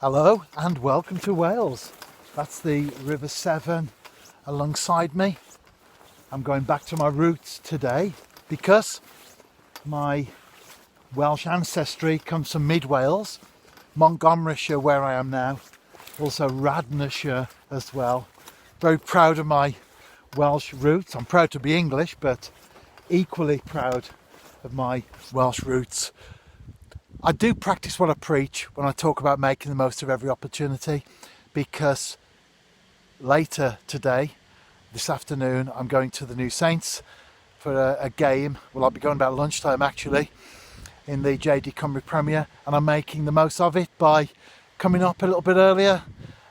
Hello and welcome to Wales. That's the River Severn alongside me. I'm going back to my roots today because my Welsh ancestry comes from mid Wales, Montgomeryshire where I am now, also Radnorshire as well. Very proud of my Welsh roots. I'm proud to be English, but equally proud of my Welsh roots. I do practice what I preach when I talk about making the most of every opportunity, because later today, this afternoon, I'm going to the New Saints for a game. Well, I'll be going about lunchtime actually in the JD Cymru Premier, and I'm making the most of it by coming up a little bit earlier,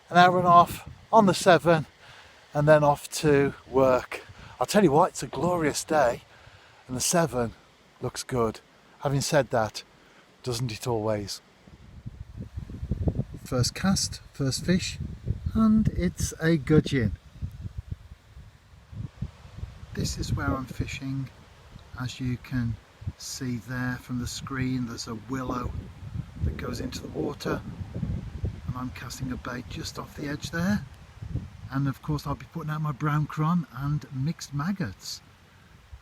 an hour and a half on the Severn, and then off to work. I'll tell you what, it's a glorious day and the Severn looks good. Having said that, doesn't it always? First cast, first fish, and it's a gudgeon. This is where I'm fishing. As you can see there from the screen, there's a willow that goes into the water, and I'm casting a bait just off the edge there. And of course I'll be putting out my brown cron and mixed maggots,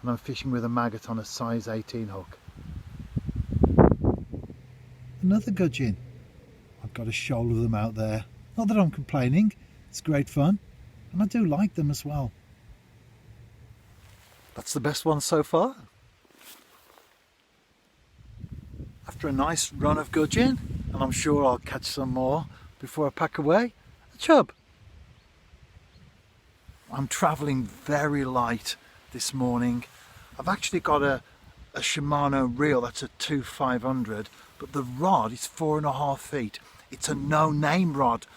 and I'm fishing with a maggot on a size 18 hook. Another gudgeon. I've got a shoal of them out there. Not that I'm complaining, it's great fun, and I do like them as well. That's the best one so far. After a nice run of gudgeon, and I'm sure I'll catch some more before I pack away, a chub. I'm travelling very light this morning. I've actually got a Shimano reel, that's a 2500, but the rod is 4.5 feet. It's a no-name rod,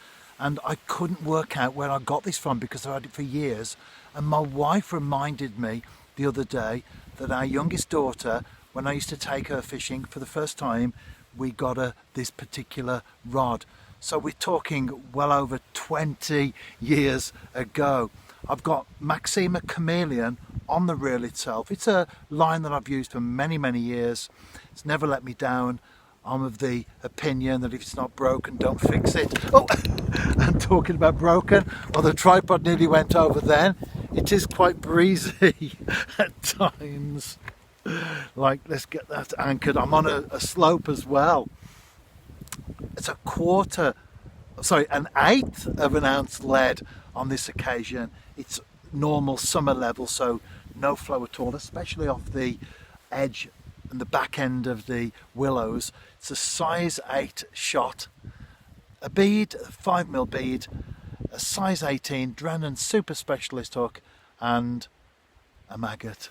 and I couldn't work out where I got this from because I've had it for years. And my wife reminded me the other day that our youngest daughter, when I used to take her fishing for the first time, we got her this particular rod. So we're talking well over 20 years ago. I've got Maxima Chameleon on the reel itself. It's a line that I've used for many, many years. It's never let me down. I'm of the opinion that if it's not broken, don't fix it. Oh, I'm talking about broken. Well, the tripod nearly went over then. It is quite breezy at times. Like, let's get that anchored. I'm on a slope as well. It's an eighth of an ounce lead on this occasion. It's normal summer level, so no flow at all, especially off the edge and the back end of the willows. It's a size 8 shot, a bead, a 5mm bead, a size 18 Drennan Super Specialist hook, and a maggot.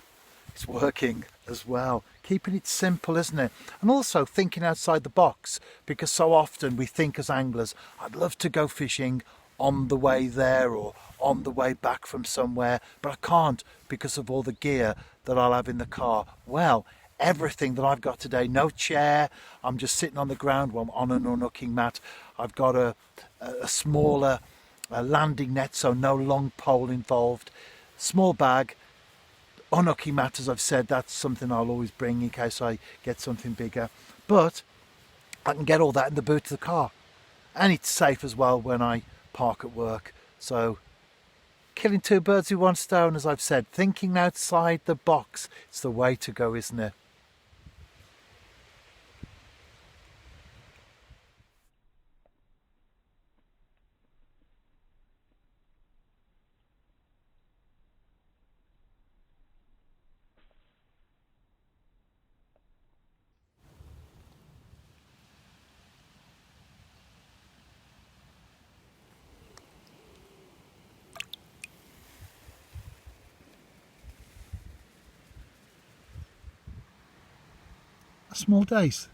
It's working as well, keeping it simple, isn't it? And also thinking outside the box, because so often we think as anglers, I'd love to go fishing on the way there or on the way back from somewhere, but I can't because of all the gear that I'll have in the car. Well, everything that I've got today, no chair, I'm just sitting on the ground, well, I'm on an unnooking mat. I've got a smaller landing net, so no long pole involved, small bag, unnooking mat, as I've said, that's something I'll always bring in case I get something bigger, but I can get all that in the boot of the car, and it's safe as well when I park at work. So killing two birds with one stone, as I've said, thinking outside the box, it's the way to go, isn't it? A small dace.